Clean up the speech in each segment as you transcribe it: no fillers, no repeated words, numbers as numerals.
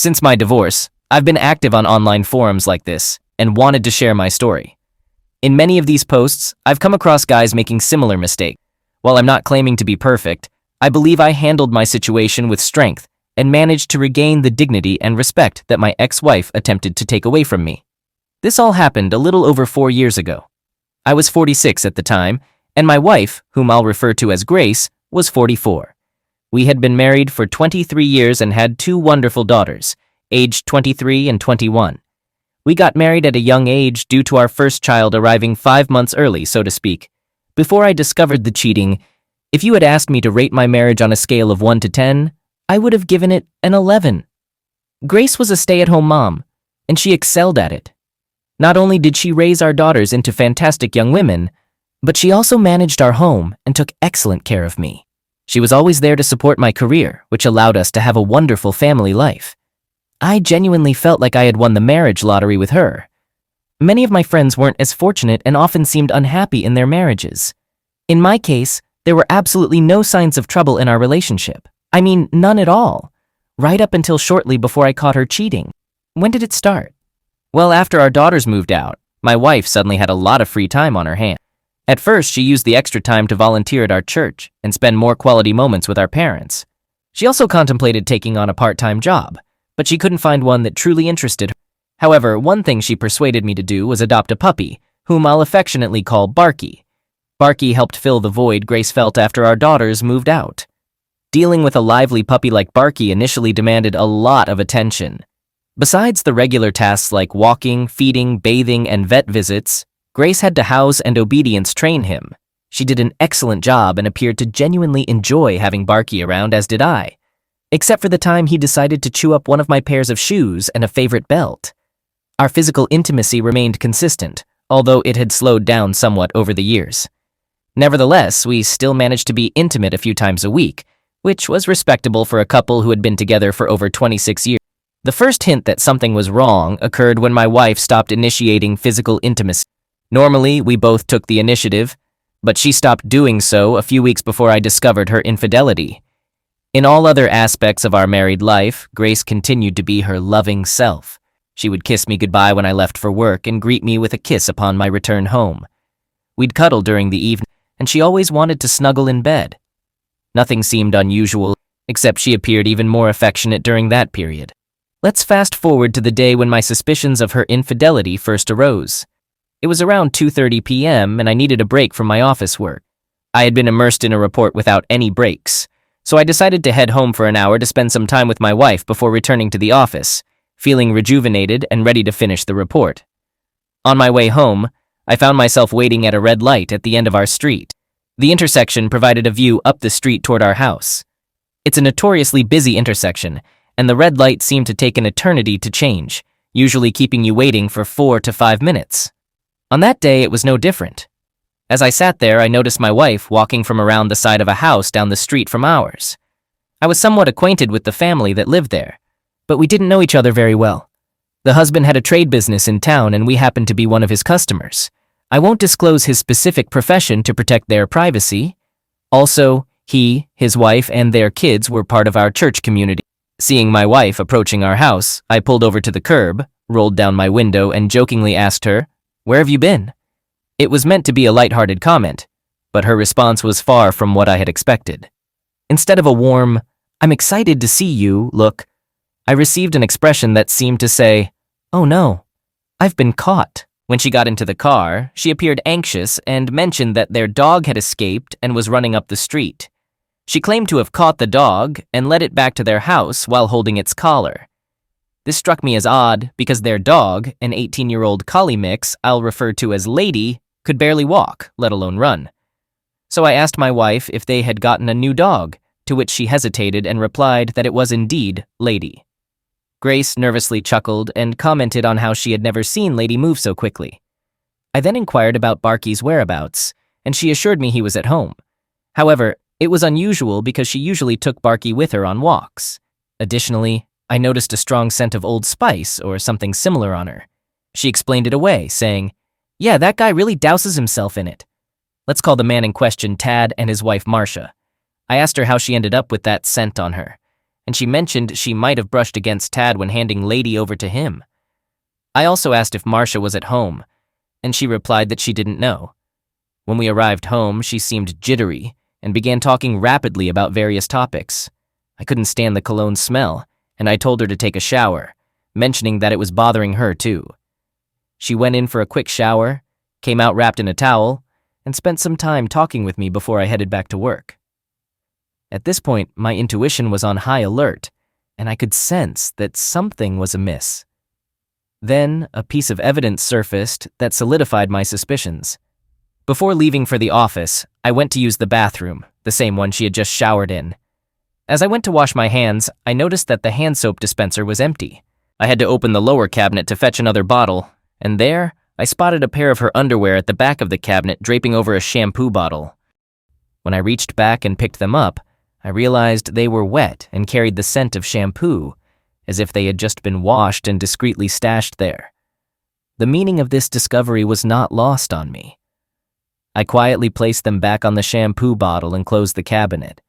Since my divorce, I've been active on online forums like this and wanted to share my story. In many of these posts, I've come across guys making similar mistakes. While I'm not claiming to be perfect, I believe I handled my situation with strength and managed to regain the dignity and respect that my ex-wife attempted to take away from me. This all happened a little over 4 years ago. I was 46 at the time, and my wife, whom I'll refer to as Grace, was 44. We had been married for 23 years and had 2 wonderful daughters, aged 23 and 21. We got married at a young age due to our first child arriving 5 months early, so to speak. Before I discovered the cheating, if you had asked me to rate my marriage on a scale of 1 to 10, I would have given it an 11. Grace was a stay-at-home mom, and she excelled at it. Not only did she raise our daughters into fantastic young women, but she also managed our home and took excellent care of me. She was always there to support my career, which allowed us to have a wonderful family life. I genuinely felt like I had won the marriage lottery with her. Many of my friends weren't as fortunate and often seemed unhappy in their marriages. In my case, there were absolutely no signs of trouble in our relationship. I mean, none at all. Right up until shortly before I caught her cheating. When did it start? Well, after our daughters moved out, my wife suddenly had a lot of free time on her hands. At first, she used the extra time to volunteer at our church and spend more quality moments with our parents. She also contemplated taking on a part-time job, but she couldn't find one that truly interested her. However, one thing she persuaded me to do was adopt a puppy, whom I'll affectionately call Barky. Barky helped fill the void Grace felt after our daughters moved out. Dealing with a lively puppy like Barky initially demanded a lot of attention. Besides the regular tasks like walking, feeding, bathing, and vet visits, Grace had to house and obedience train him. She did an excellent job and appeared to genuinely enjoy having Barky around, as did I. Except for the time he decided to chew up one of my pairs of shoes and a favorite belt. Our physical intimacy remained consistent, although it had slowed down somewhat over the years. Nevertheless, we still managed to be intimate a few times a week, which was respectable for a couple who had been together for over 26 years. The first hint that something was wrong occurred when my wife stopped initiating physical intimacy. Normally, we both took the initiative, but she stopped doing so a few weeks before I discovered her infidelity. In all other aspects of our married life, Grace continued to be her loving self. She would kiss me goodbye when I left for work and greet me with a kiss upon my return home. We'd cuddle during the evening, and she always wanted to snuggle in bed. Nothing seemed unusual, except she appeared even more affectionate during that period. Let's fast forward to the day when my suspicions of her infidelity first arose. It was around 2:30 p.m. and I needed a break from my office work. I had been immersed in a report without any breaks, so I decided to head home for an hour to spend some time with my wife before returning to the office, feeling rejuvenated and ready to finish the report. On my way home, I found myself waiting at a red light at the end of our street. The intersection provided a view up the street toward our house. It's a notoriously busy intersection, and the red light seemed to take an eternity to change, usually keeping you waiting for 4 to 5 minutes. On that day, it was no different. As I sat there, I noticed my wife walking from around the side of a house down the street from ours. I was somewhat acquainted with the family that lived there, but we didn't know each other very well. The husband had a trade business in town and we happened to be one of his customers. I won't disclose his specific profession to protect their privacy. Also, he, his wife, and their kids were part of our church community. Seeing my wife approaching our house, I pulled over to the curb, rolled down my window, and jokingly asked her, "Where have you been?" It was meant to be a lighthearted comment, but her response was far from what I had expected. Instead of a warm, "I'm excited to see you" look, I received an expression that seemed to say, "Oh no, I've been caught." When she got into the car, she appeared anxious and mentioned that their dog had escaped and was running up the street. She claimed to have caught the dog and led it back to their house while holding its collar. This struck me as odd because their dog, an 18-year-old collie mix I'll refer to as Lady, could barely walk, let alone run. So I asked my wife if they had gotten a new dog, to which she hesitated and replied that it was indeed Lady. Grace nervously chuckled and commented on how she had never seen Lady move so quickly. I then inquired about Barky's whereabouts, and she assured me he was at home. However, it was unusual because she usually took Barky with her on walks. Additionally, I noticed a strong scent of Old Spice or something similar on her. She explained it away, saying, "Yeah, that guy really douses himself in it." Let's call the man in question Tad and his wife Marcia. I asked her how she ended up with that scent on her, and she mentioned she might have brushed against Tad when handing Lady over to him. I also asked if Marcia was at home, and she replied that she didn't know. When we arrived home, she seemed jittery and began talking rapidly about various topics. I couldn't stand the cologne smell, and I told her to take a shower, mentioning that it was bothering her too. She went in for a quick shower, came out wrapped in a towel, and spent some time talking with me before I headed back to work. At this point, my intuition was on high alert, and I could sense that something was amiss. Then, a piece of evidence surfaced that solidified my suspicions. Before leaving for the office, I went to use the bathroom, the same one she had just showered in. As I went to wash my hands, I noticed that the hand soap dispenser was empty. I had to open the lower cabinet to fetch another bottle, and there, I spotted a pair of her underwear at the back of the cabinet draping over a shampoo bottle. When I reached back and picked them up, I realized they were wet and carried the scent of shampoo, as if they had just been washed and discreetly stashed there. The meaning of this discovery was not lost on me. I quietly placed them back on the shampoo bottle and closed the cabinet.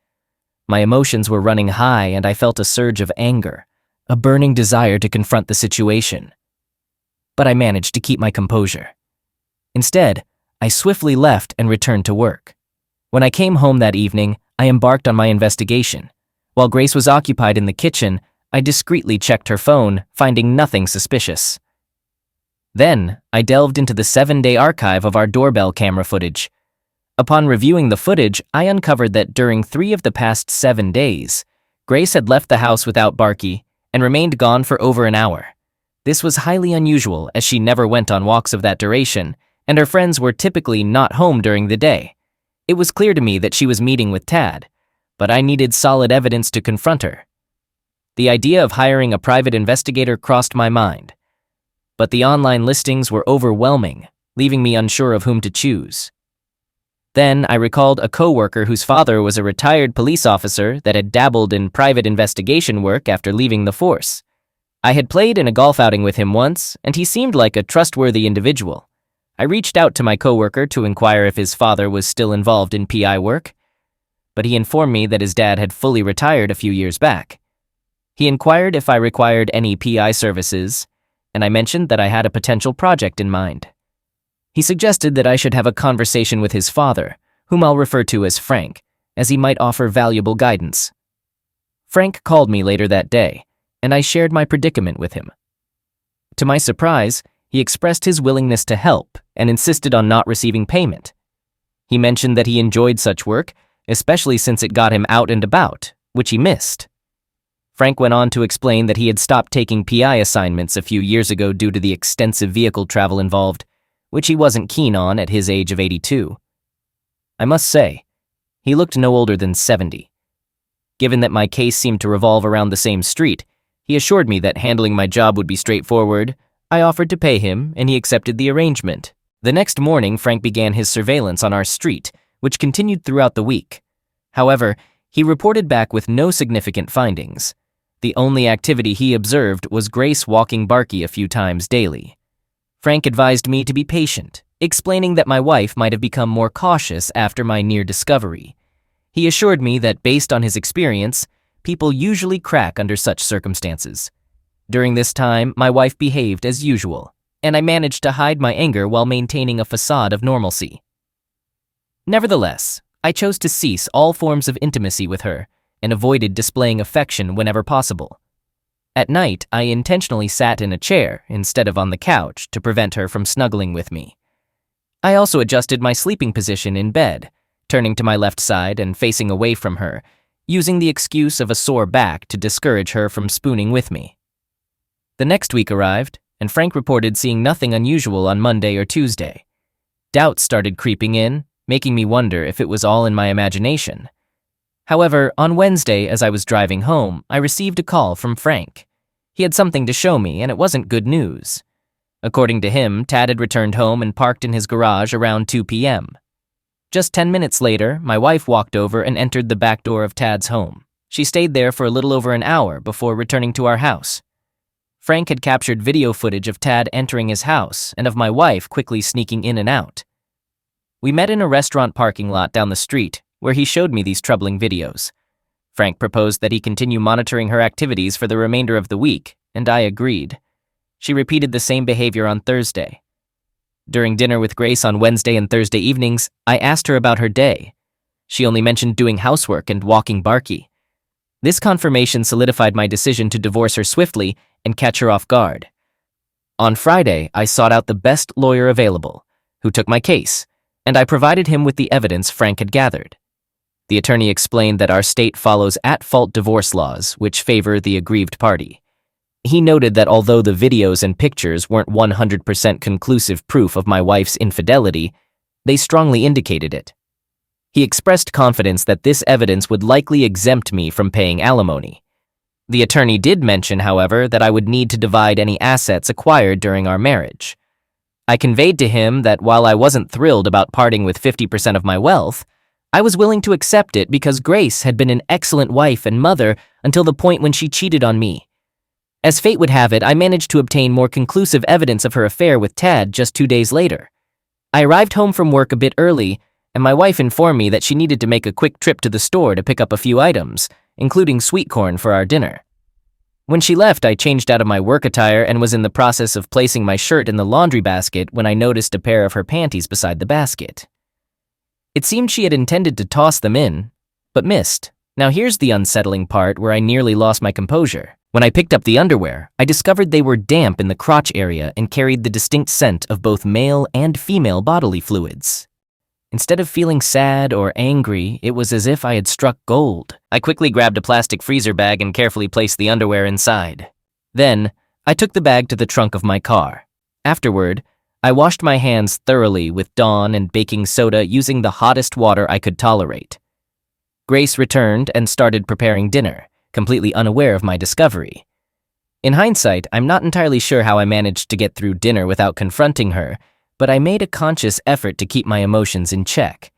My emotions were running high and I felt a surge of anger, a burning desire to confront the situation. But I managed to keep my composure. Instead, I swiftly left and returned to work. When I came home that evening, I embarked on my investigation. While Grace was occupied in the kitchen, I discreetly checked her phone, finding nothing suspicious. Then, I delved into the 7-day archive of our doorbell camera footage. Upon reviewing the footage, I uncovered that during 3 of the past 7 days, Grace had left the house without Barky and remained gone for over an hour. This was highly unusual as she never went on walks of that duration, and her friends were typically not home during the day. It was clear to me that she was meeting with Tad, but I needed solid evidence to confront her. The idea of hiring a private investigator crossed my mind, but the online listings were overwhelming, leaving me unsure of whom to choose. Then I recalled a coworker whose father was a retired police officer that had dabbled in private investigation work after leaving the force. I had played in a golf outing with him once, and he seemed like a trustworthy individual. I reached out to my coworker to inquire if his father was still involved in PI work, but he informed me that his dad had fully retired a few years back. He inquired if I required any PI services, and I mentioned that I had a potential project in mind. He suggested that I should have a conversation with his father, whom I'll refer to as Frank, as he might offer valuable guidance. Frank called me later that day, and I shared my predicament with him. To my surprise, he expressed his willingness to help and insisted on not receiving payment. He mentioned that he enjoyed such work, especially since it got him out and about, which he missed. Frank went on to explain that he had stopped taking PI assignments a few years ago due to the extensive vehicle travel involved, which he wasn't keen on at his age of 82. I must say, he looked no older than 70. Given that my case seemed to revolve around the same street, he assured me that handling my job would be straightforward. I offered to pay him, and he accepted the arrangement. The next morning, Frank began his surveillance on our street, which continued throughout the week. However, he reported back with no significant findings. The only activity he observed was Grace walking Barky a few times daily. Frank advised me to be patient, explaining that my wife might have become more cautious after my near discovery. He assured me that based on his experience, people usually crack under such circumstances. During this time, my wife behaved as usual, and I managed to hide my anger while maintaining a facade of normalcy. Nevertheless, I chose to cease all forms of intimacy with her and avoided displaying affection whenever possible. At night, I intentionally sat in a chair instead of on the couch to prevent her from snuggling with me. I also adjusted my sleeping position in bed, turning to my left side and facing away from her, using the excuse of a sore back to discourage her from spooning with me. The next week arrived, and Frank reported seeing nothing unusual on Monday or Tuesday. Doubts started creeping in, making me wonder if it was all in my imagination. However, on Wednesday, as I was driving home, I received a call from Frank. He had something to show me, and it wasn't good news. According to him, Tad had returned home and parked in his garage around 2 p.m. Just 10 minutes later, my wife walked over and entered the back door of Tad's home. She stayed there for a little over an hour before returning to our house. Frank had captured video footage of Tad entering his house and of my wife quickly sneaking in and out. We met in a restaurant parking lot down the street, where he showed me these troubling videos. Frank proposed that he continue monitoring her activities for the remainder of the week, and I agreed. She repeated the same behavior on Thursday. During dinner with Grace on Wednesday and Thursday evenings, I asked her about her day. She only mentioned doing housework and walking Barky. This confirmation solidified my decision to divorce her swiftly and catch her off guard. On Friday, I sought out the best lawyer available, who took my case, and I provided him with the evidence Frank had gathered. The attorney explained that our state follows at-fault divorce laws, which favor the aggrieved party. He noted that although the videos and pictures weren't 100% conclusive proof of my wife's infidelity, they strongly indicated it. He expressed confidence that this evidence would likely exempt me from paying alimony. The attorney did mention, however, that I would need to divide any assets acquired during our marriage. I conveyed to him that while I wasn't thrilled about parting with 50% of my wealth, I was willing to accept it because Grace had been an excellent wife and mother until the point when she cheated on me. As fate would have it, I managed to obtain more conclusive evidence of her affair with Tad just 2 days later. I arrived home from work a bit early, and my wife informed me that she needed to make a quick trip to the store to pick up a few items, including sweet corn for our dinner. When she left, I changed out of my work attire and was in the process of placing my shirt in the laundry basket when I noticed a pair of her panties beside the basket. It seemed she had intended to toss them in, but missed. Now here's the unsettling part where I nearly lost my composure. When I picked up the underwear, I discovered they were damp in the crotch area and carried the distinct scent of both male and female bodily fluids. Instead of feeling sad or angry, it was as if I had struck gold. I quickly grabbed a plastic freezer bag and carefully placed the underwear inside. Then, I took the bag to the trunk of my car. Afterward, I washed my hands thoroughly with Dawn and baking soda using the hottest water I could tolerate. Grace returned and started preparing dinner, completely unaware of my discovery. In hindsight, I'm not entirely sure how I managed to get through dinner without confronting her, but I made a conscious effort to keep my emotions in check.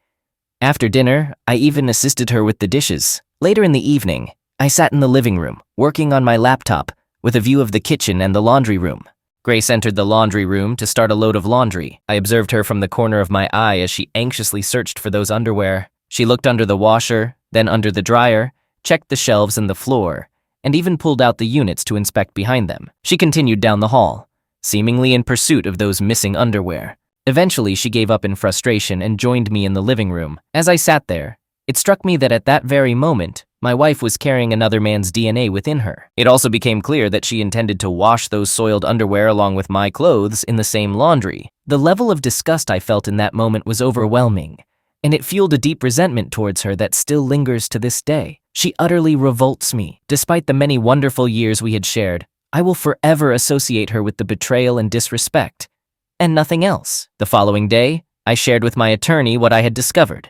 After dinner, I even assisted her with the dishes. Later in the evening, I sat in the living room, working on my laptop, with a view of the kitchen and the laundry room. Grace entered the laundry room to start a load of laundry. I observed her from the corner of my eye as she anxiously searched for those underwear. She looked under the washer, then under the dryer, checked the shelves and the floor, and even pulled out the units to inspect behind them. She continued down the hall, seemingly in pursuit of those missing underwear. Eventually, she gave up in frustration and joined me in the living room. As I sat there, it struck me that at that very moment, my wife was carrying another man's DNA within her. It also became clear that she intended to wash those soiled underwear along with my clothes in the same laundry. The level of disgust I felt in that moment was overwhelming, and it fueled a deep resentment towards her that still lingers to this day. She utterly revolts me. Despite the many wonderful years we had shared, I will forever associate her with the betrayal and disrespect, and nothing else. The following day, I shared with my attorney what I had discovered.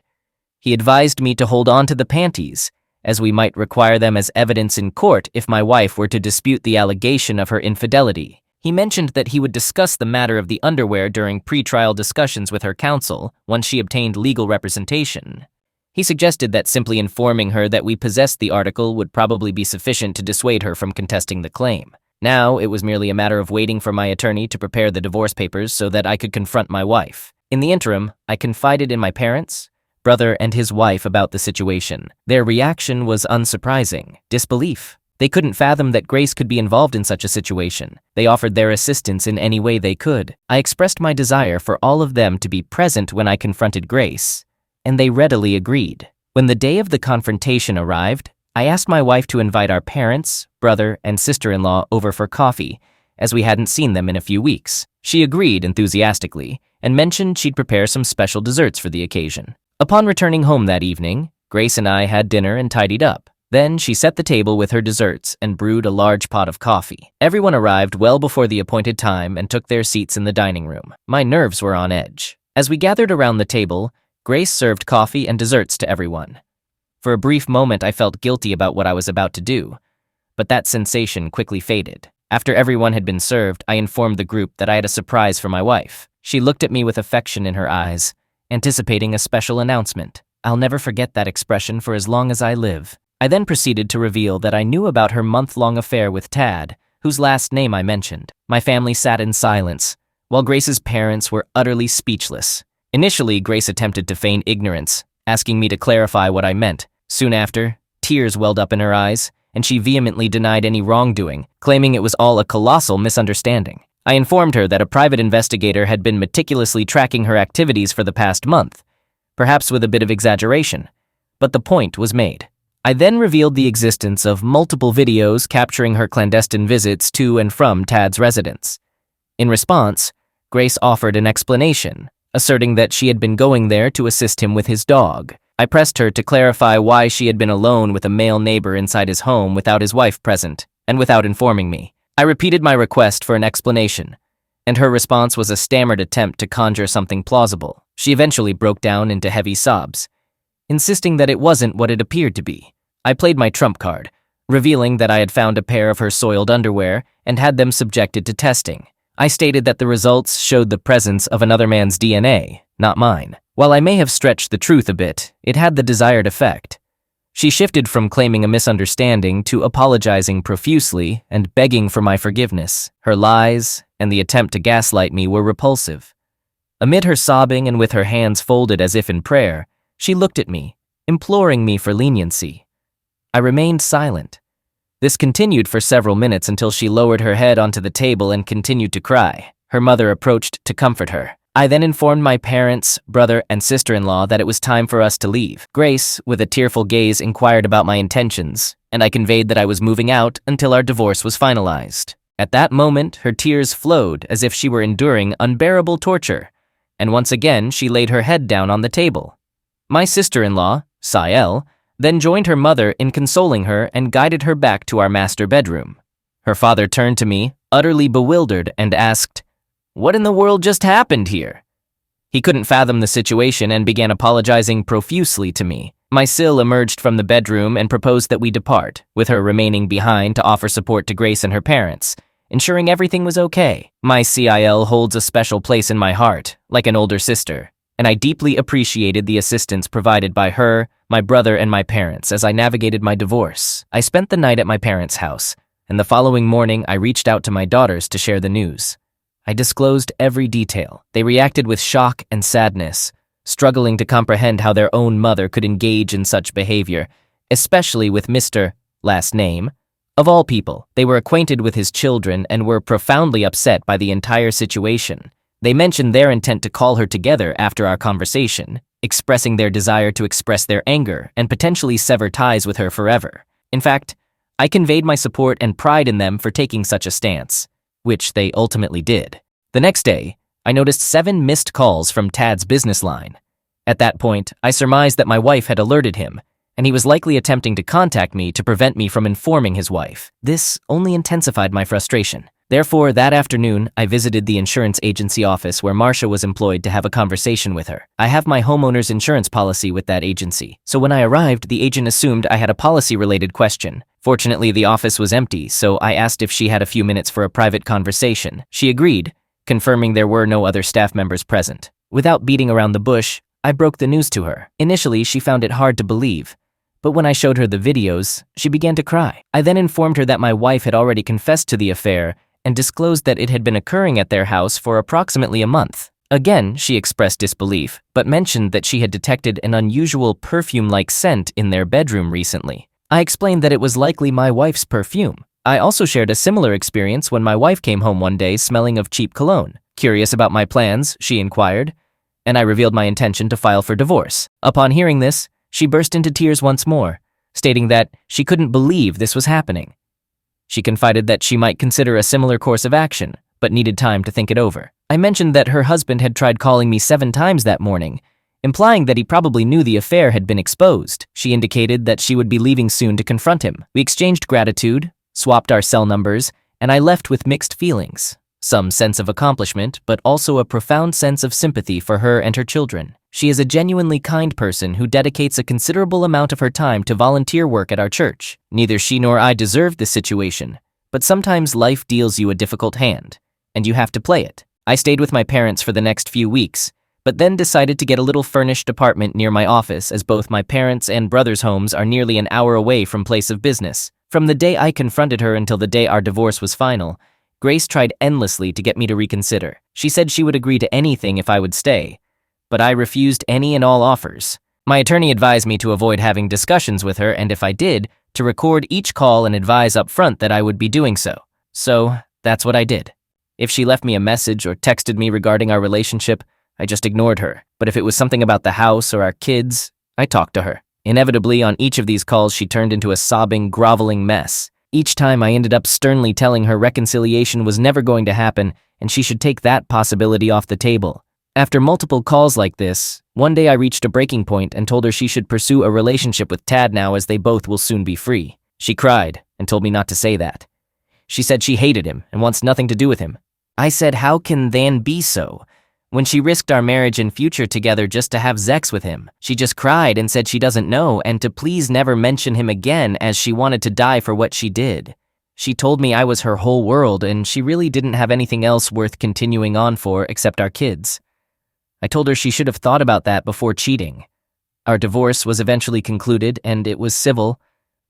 He advised me to hold on to the panties, as we might require them as evidence in court if my wife were to dispute the allegation of her infidelity. He mentioned that he would discuss the matter of the underwear during pre-trial discussions with her counsel once she obtained legal representation. He suggested that simply informing her that we possessed the article would probably be sufficient to dissuade her from contesting the claim. Now, it was merely a matter of waiting for my attorney to prepare the divorce papers so that I could confront my wife. In the interim, I confided in my parents, brother, and his wife about the situation. Their reaction was unsurprising: disbelief. They couldn't fathom that Grace could be involved in such a situation. They offered their assistance in any way they could. I expressed my desire for all of them to be present when I confronted Grace, and they readily agreed. When the day of the confrontation arrived, I asked my wife to invite our parents, brother, and sister-in-law over for coffee, as we hadn't seen them in a few weeks. She agreed enthusiastically, and mentioned she'd prepare some special desserts for the occasion. Upon returning home that evening, Grace and I had dinner and tidied up. Then she set the table with her desserts and brewed a large pot of coffee. Everyone arrived well before the appointed time and took their seats in the dining room. My nerves were on edge. As we gathered around the table, Grace served coffee and desserts to everyone. For a brief moment, I felt guilty about what I was about to do, but that sensation quickly faded. After everyone had been served, I informed the group that I had a surprise for my wife. She looked at me with affection in her eyes, anticipating a special announcement. I'll never forget that expression for as long as I live. I then proceeded to reveal that I knew about her month-long affair with Tad, whose last name I mentioned. My family sat in silence, while Grace's parents were utterly speechless. Initially, Grace attempted to feign ignorance, asking me to clarify what I meant. Soon after, tears welled up in her eyes, and she vehemently denied any wrongdoing, claiming it was all a colossal misunderstanding. I informed her that a private investigator had been meticulously tracking her activities for the past month, perhaps with a bit of exaggeration, but the point was made. I then revealed the existence of multiple videos capturing her clandestine visits to and from Tad's residence. In response, Grace offered an explanation, asserting that she had been going there to assist him with his dog. I pressed her to clarify why she had been alone with a male neighbor inside his home without his wife present, and without informing me. I repeated my request for an explanation, and her response was a stammered attempt to conjure something plausible. She eventually broke down into heavy sobs, insisting that it wasn't what it appeared to be. I played my trump card, revealing that I had found a pair of her soiled underwear and had them subjected to testing. I stated that the results showed the presence of another man's DNA, not mine. While I may have stretched the truth a bit, it had the desired effect. She shifted from claiming a misunderstanding to apologizing profusely and begging for my forgiveness. Her lies and the attempt to gaslight me were repulsive. Amid her sobbing and with her hands folded as if in prayer, she looked at me, imploring me for leniency. I remained silent. This continued for several minutes until she lowered her head onto the table and continued to cry. Her mother approached to comfort her. I then informed my parents, brother, and sister-in-law that it was time for us to leave. Grace, with a tearful gaze, inquired about my intentions, and I conveyed that I was moving out until our divorce was finalized. At that moment, her tears flowed as if she were enduring unbearable torture, and once again she laid her head down on the table. My sister-in-law, Sael, then joined her mother in consoling her and guided her back to our master bedroom. Her father turned to me, utterly bewildered, and asked, "What in the world just happened here?" He couldn't fathom the situation and began apologizing profusely to me. My Sil emerged from the bedroom and proposed that we depart, with her remaining behind to offer support to Grace and her parents, ensuring everything was okay. My CIL holds a special place in my heart, like an older sister, and I deeply appreciated the assistance provided by her, my brother, and my parents as I navigated my divorce. I spent the night at my parents' house, and the following morning I reached out to my daughters to share the news. I disclosed every detail. They reacted with shock and sadness, struggling to comprehend how their own mother could engage in such behavior, especially with Mr. last name. Of all people, they were acquainted with his children and were profoundly upset by the entire situation. They mentioned their intent to call her together after our conversation, expressing their desire to express their anger and potentially sever ties with her forever. In fact, I conveyed my support and pride in them for taking such a stance, which they ultimately did. The next day, I noticed 7 missed calls from Tad's business line. At that point, I surmised that my wife had alerted him, and he was likely attempting to contact me to prevent me from informing his wife. This only intensified my frustration. Therefore, that afternoon, I visited the insurance agency office where Marcia was employed to have a conversation with her. I have my homeowner's insurance policy with that agency, so when I arrived, the agent assumed I had a policy-related question. Fortunately, the office was empty, so I asked if she had a few minutes for a private conversation. She agreed, confirming there were no other staff members present. Without beating around the bush, I broke the news to her. Initially, she found it hard to believe, but when I showed her the videos, she began to cry. I then informed her that my wife had already confessed to the affair and disclosed that it had been occurring at their house for approximately a month. Again, she expressed disbelief, but mentioned that she had detected an unusual perfume-like scent in their bedroom recently. I explained that it was likely my wife's perfume. I also shared a similar experience when my wife came home one day smelling of cheap cologne. Curious about my plans, she inquired, and I revealed my intention to file for divorce. Upon hearing this, she burst into tears once more, stating that she couldn't believe this was happening. She confided that she might consider a similar course of action, but needed time to think it over. I mentioned that her husband had tried calling me 7 times that morning, implying that he probably knew the affair had been exposed. She indicated that she would be leaving soon to confront him. We exchanged gratitude, swapped our cell numbers, and I left with mixed feelings. Some sense of accomplishment, but also a profound sense of sympathy for her and her children. She is a genuinely kind person who dedicates a considerable amount of her time to volunteer work at our church. Neither she nor I deserved this situation, but sometimes life deals you a difficult hand, and you have to play it. I stayed with my parents for the next few weeks, but then decided to get a little furnished apartment near my office as both my parents' and brother's homes are nearly an hour away from place of business. From the day I confronted her until the day our divorce was final, Grace tried endlessly to get me to reconsider. She said she would agree to anything if I would stay, but I refused any and all offers. My attorney advised me to avoid having discussions with her, and if I did, to record each call and advise up front that I would be doing so. So, that's what I did. If she left me a message or texted me regarding our relationship, I just ignored her. But if it was something about the house or our kids, I talked to her. Inevitably, on each of these calls, she turned into a sobbing, groveling mess. Each time I ended up sternly telling her reconciliation was never going to happen and she should take that possibility off the table. After multiple calls like this, one day I reached a breaking point and told her she should pursue a relationship with Tad now as they both will soon be free. She cried and told me not to say that. She said she hated him and wants nothing to do with him. I said, how can then be so? When she risked our marriage and future together just to have sex with him, she just cried and said she doesn't know and to please never mention him again as she wanted to die for what she did. She told me I was her whole world and she really didn't have anything else worth continuing on for except our kids. I told her she should have thought about that before cheating. Our divorce was eventually concluded and it was civil,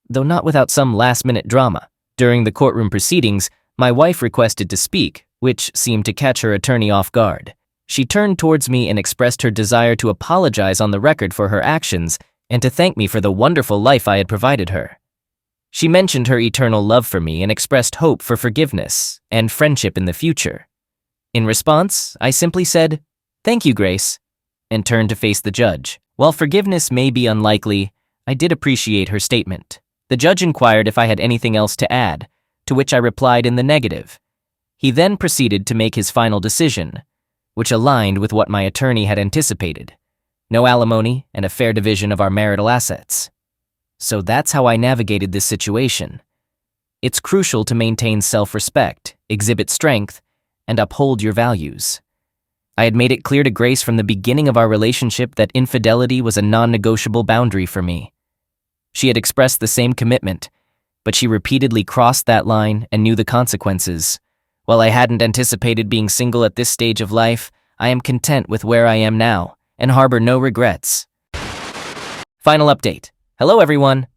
though not without some last-minute drama. During the courtroom proceedings, my wife requested to speak, which seemed to catch her attorney off guard. She turned towards me and expressed her desire to apologize on the record for her actions and to thank me for the wonderful life I had provided her. She mentioned her eternal love for me and expressed hope for forgiveness and friendship in the future. In response, I simply said, "Thank you, Grace," and turned to face the judge. While forgiveness may be unlikely, I did appreciate her statement. The judge inquired if I had anything else to add, to which I replied in the negative. He then proceeded to make his final decision, which aligned with what my attorney had anticipated. No alimony and a fair division of our marital assets. So that's how I navigated this situation. It's crucial to maintain self-respect, exhibit strength, and uphold your values. I had made it clear to Grace from the beginning of our relationship that infidelity was a non-negotiable boundary for me. She had expressed the same commitment, but she repeatedly crossed that line and knew the consequences. While I hadn't anticipated being single at this stage of life, I am content with where I am now and harbor no regrets. Final update. Hello everyone.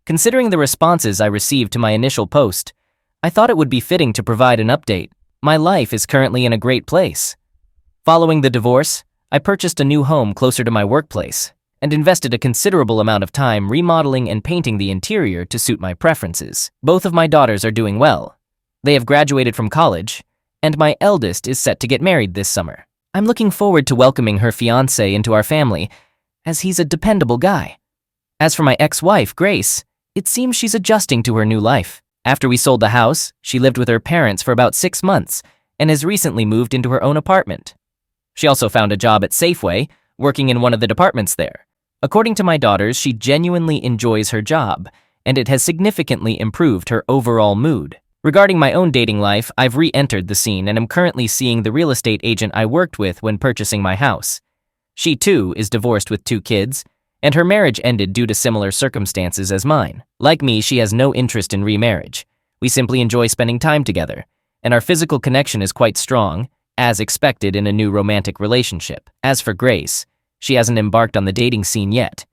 Considering the responses I received to my initial post, I thought it would be fitting to provide an update. My life is currently in a great place. Following the divorce, I purchased a new home closer to my workplace and invested a considerable amount of time remodeling and painting the interior to suit my preferences. Both of my daughters are doing well. They have graduated from college, and my eldest is set to get married this summer. I'm looking forward to welcoming her fiancé into our family, as he's a dependable guy. As for my ex-wife, Grace, it seems she's adjusting to her new life. After we sold the house, she lived with her parents for about 6 months and has recently moved into her own apartment. She also found a job at Safeway, working in one of the departments there. According to my daughters, she genuinely enjoys her job, and it has significantly improved her overall mood. Regarding my own dating life, I've re-entered the scene and am currently seeing the real estate agent I worked with when purchasing my house. She, too, is divorced with 2 kids, and her marriage ended due to similar circumstances as mine. Like me, she has no interest in remarriage. We simply enjoy spending time together, and our physical connection is quite strong, as expected in a new romantic relationship. As for Grace, she hasn't embarked on the dating scene yet.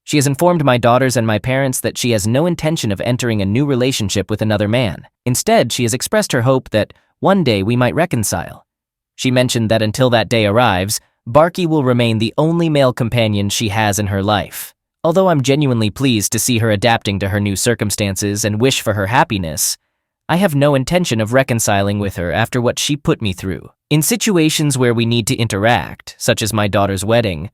She has informed my daughters and my parents that she has no intention of entering a new relationship with another man. Instead, she has expressed her hope that one day we might reconcile. She mentioned that until that day arrives, Barky will remain the only male companion she has in her life. Although I'm genuinely pleased to see her adapting to her new circumstances and wish for her happiness, I have no intention of reconciling with her after what she put me through. In situations where we need to interact, such as my daughter's wedding,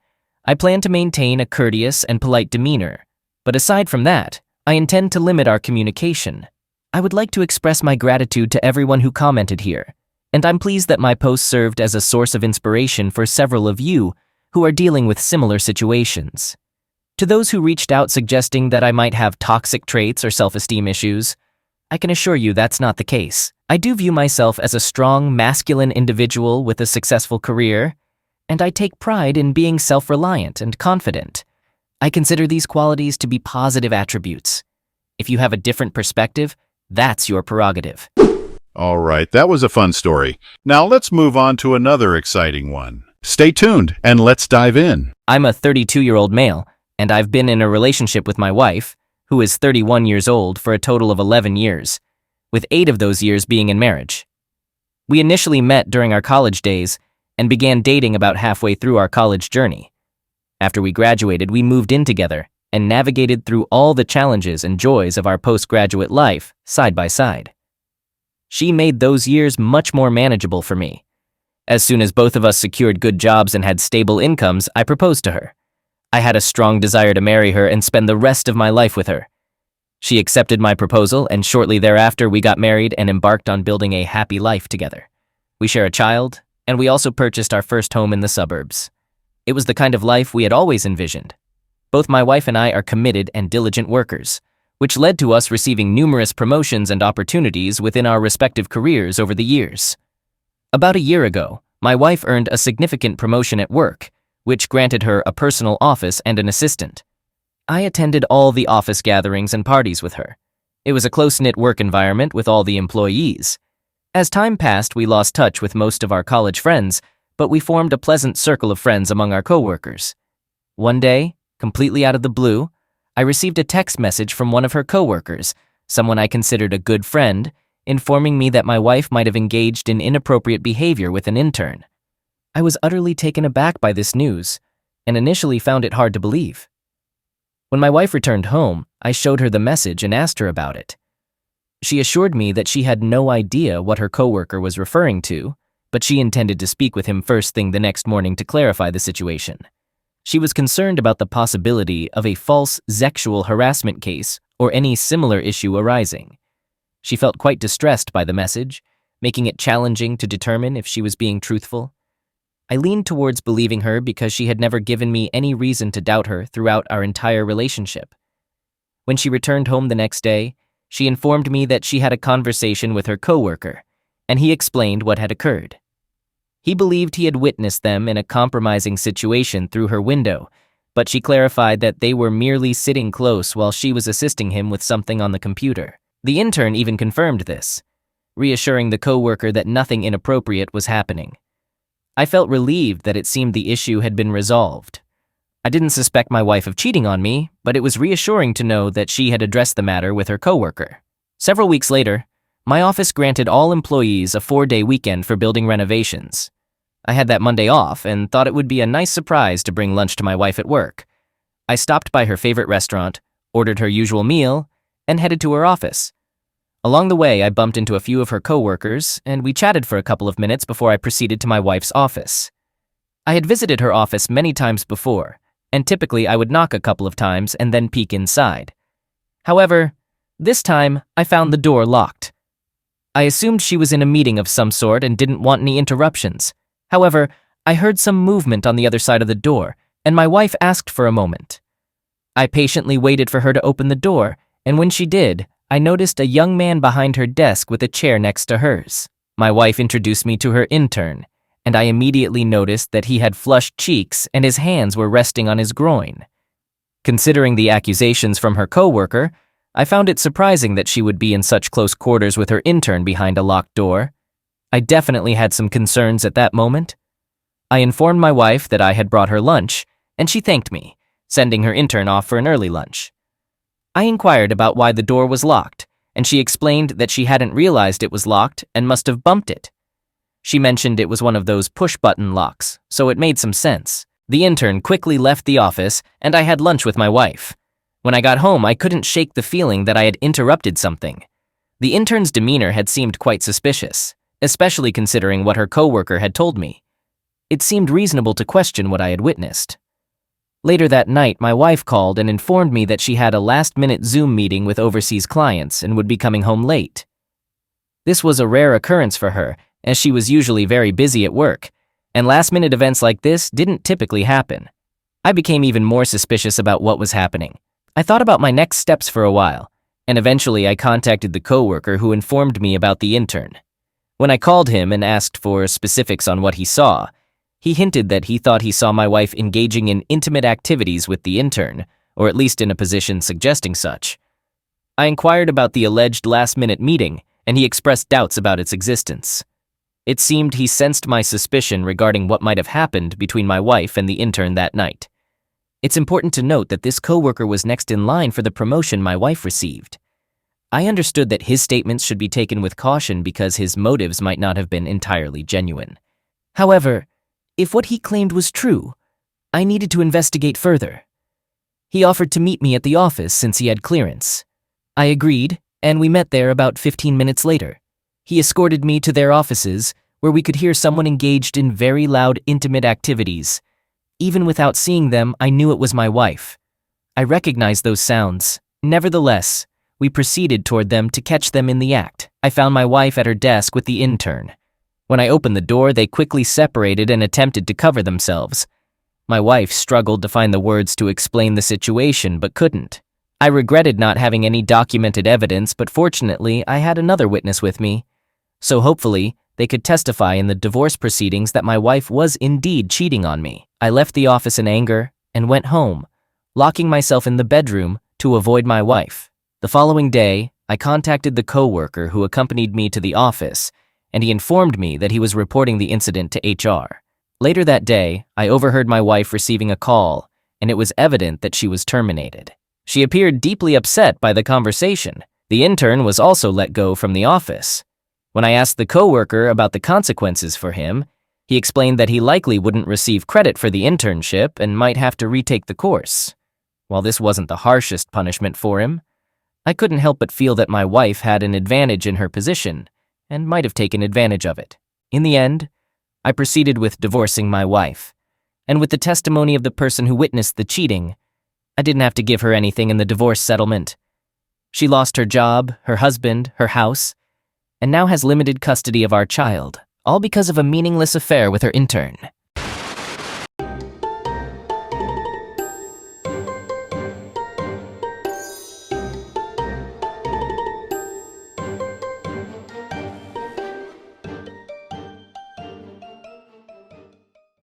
I plan to maintain a courteous and polite demeanor, but aside from that, I intend to limit our communication. I would like to express my gratitude to everyone who commented here, and I'm pleased that my post served as a source of inspiration for several of you who are dealing with similar situations. To those who reached out suggesting that I might have toxic traits or self-esteem issues, I can assure you that's not the case. I do view myself as a strong, masculine individual with a successful career, and I take pride in being self-reliant and confident. I consider these qualities to be positive attributes. If you have a different perspective, that's your prerogative. All right, that was a fun story. Now let's move on to another exciting one. Stay tuned and let's dive in. I'm a 32-year-old male, and I've been in a relationship with my wife, who is 31 years old, for a total of 11 years, with 8 of those years being in marriage. We initially met during our college days and began dating about halfway through our college journey. After we graduated, we moved in together and navigated through all the challenges and joys of our postgraduate life side by side. She made those years much more manageable for me. As soon as both of us secured good jobs and had stable incomes, I proposed to her. I had a strong desire to marry her and spend the rest of my life with her. She accepted my proposal, and shortly thereafter we got married and embarked on building a happy life together. We share a child, and we also purchased our first home in the suburbs. It was the kind of life we had always envisioned. Both my wife and I are committed and diligent workers, which led to us receiving numerous promotions and opportunities within our respective careers over the years. About a year ago, my wife earned a significant promotion at work, which granted her a personal office and an assistant. I attended all the office gatherings and parties with her. It was a close-knit work environment with all the employees. As time passed, we lost touch with most of our college friends, but we formed a pleasant circle of friends among our coworkers. One day, completely out of the blue, I received a text message from one of her coworkers, someone I considered a good friend, informing me that my wife might have engaged in inappropriate behavior with an intern. I was utterly taken aback by this news, and initially found it hard to believe. When my wife returned home, I showed her the message and asked her about it. She assured me that she had no idea what her coworker was referring to, but she intended to speak with him first thing the next morning to clarify the situation. She was concerned about the possibility of a false sexual harassment case or any similar issue arising. She felt quite distressed by the message, making it challenging to determine if she was being truthful. I leaned towards believing her because she had never given me any reason to doubt her throughout our entire relationship. When she returned home the next day, she informed me that she had a conversation with her coworker, and he explained what had occurred. He believed he had witnessed them in a compromising situation through her window, but she clarified that they were merely sitting close while she was assisting him with something on the computer. The intern even confirmed this, reassuring the coworker that nothing inappropriate was happening. I felt relieved that it seemed the issue had been resolved. I didn't suspect my wife of cheating on me, but it was reassuring to know that she had addressed the matter with her coworker. Several weeks later, my office granted all employees a 4-day weekend for building renovations. I had that Monday off and thought it would be a nice surprise to bring lunch to my wife at work. I stopped by her favorite restaurant, ordered her usual meal, and headed to her office. Along the way, I bumped into a few of her coworkers, and we chatted for a couple of minutes before I proceeded to my wife's office. I had visited her office many times before, and typically I would knock a couple of times and then peek inside. However, this time I found the door locked. I assumed she was in a meeting of some sort and didn't want any interruptions. However, I heard some movement on the other side of the door, and my wife asked for a moment. I patiently waited for her to open the door, and when she did, I noticed a young man behind her desk with a chair next to hers. My wife introduced me to her intern, and I immediately noticed that he had flushed cheeks and his hands were resting on his groin. Considering the accusations from her coworker, I found it surprising that she would be in such close quarters with her intern behind a locked door. I definitely had some concerns at that moment. I informed my wife that I had brought her lunch, and she thanked me, sending her intern off for an early lunch. I inquired about why the door was locked, and she explained that she hadn't realized it was locked and must have bumped it. She mentioned it was one of those push-button locks, so it made some sense. The intern quickly left the office, and I had lunch with my wife. When I got home, I couldn't shake the feeling that I had interrupted something. The intern's demeanor had seemed quite suspicious, especially considering what her coworker had told me. It seemed reasonable to question what I had witnessed. Later that night, my wife called and informed me that she had a last-minute Zoom meeting with overseas clients and would be coming home late. This was a rare occurrence for her, as she was usually very busy at work, and last-minute events like this didn't typically happen. I became even more suspicious about what was happening. I thought about my next steps for a while, and eventually I contacted the coworker who informed me about the intern. When I called him and asked for specifics on what he saw, he hinted that he thought he saw my wife engaging in intimate activities with the intern, or at least in a position suggesting such. I inquired about the alleged last-minute meeting, and he expressed doubts about its existence. It seemed he sensed my suspicion regarding what might have happened between my wife and the intern that night. It's important to note that this coworker was next in line for the promotion my wife received. I understood that his statements should be taken with caution because his motives might not have been entirely genuine. However, if what he claimed was true, I needed to investigate further. He offered to meet me at the office since he had clearance. I agreed, and we met there about 15 minutes later. He escorted me to their offices, where we could hear someone engaged in very loud, intimate activities. Even without seeing them, I knew it was my wife. I recognized those sounds. Nevertheless, we proceeded toward them to catch them in the act. I found my wife at her desk with the intern. When I opened the door, they quickly separated and attempted to cover themselves. My wife struggled to find the words to explain the situation, but couldn't. I regretted not having any documented evidence, but fortunately, I had another witness with me. So hopefully, they could testify in the divorce proceedings that my wife was indeed cheating on me. I left the office in anger and went home, locking myself in the bedroom to avoid my wife. The following day, I contacted the coworker who accompanied me to the office, and he informed me that he was reporting the incident to HR. Later that day, I overheard my wife receiving a call, and it was evident that she was terminated. She appeared deeply upset by the conversation. The intern was also let go from the office. When I asked the coworker about the consequences for him, he explained that he likely wouldn't receive credit for the internship and might have to retake the course. While this wasn't the harshest punishment for him, I couldn't help but feel that my wife had an advantage in her position and might have taken advantage of it. In the end, I proceeded with divorcing my wife, and with the testimony of the person who witnessed the cheating, I didn't have to give her anything in the divorce settlement. She lost her job, her husband, her house, and now has limited custody of our child, all because of a meaningless affair with her intern.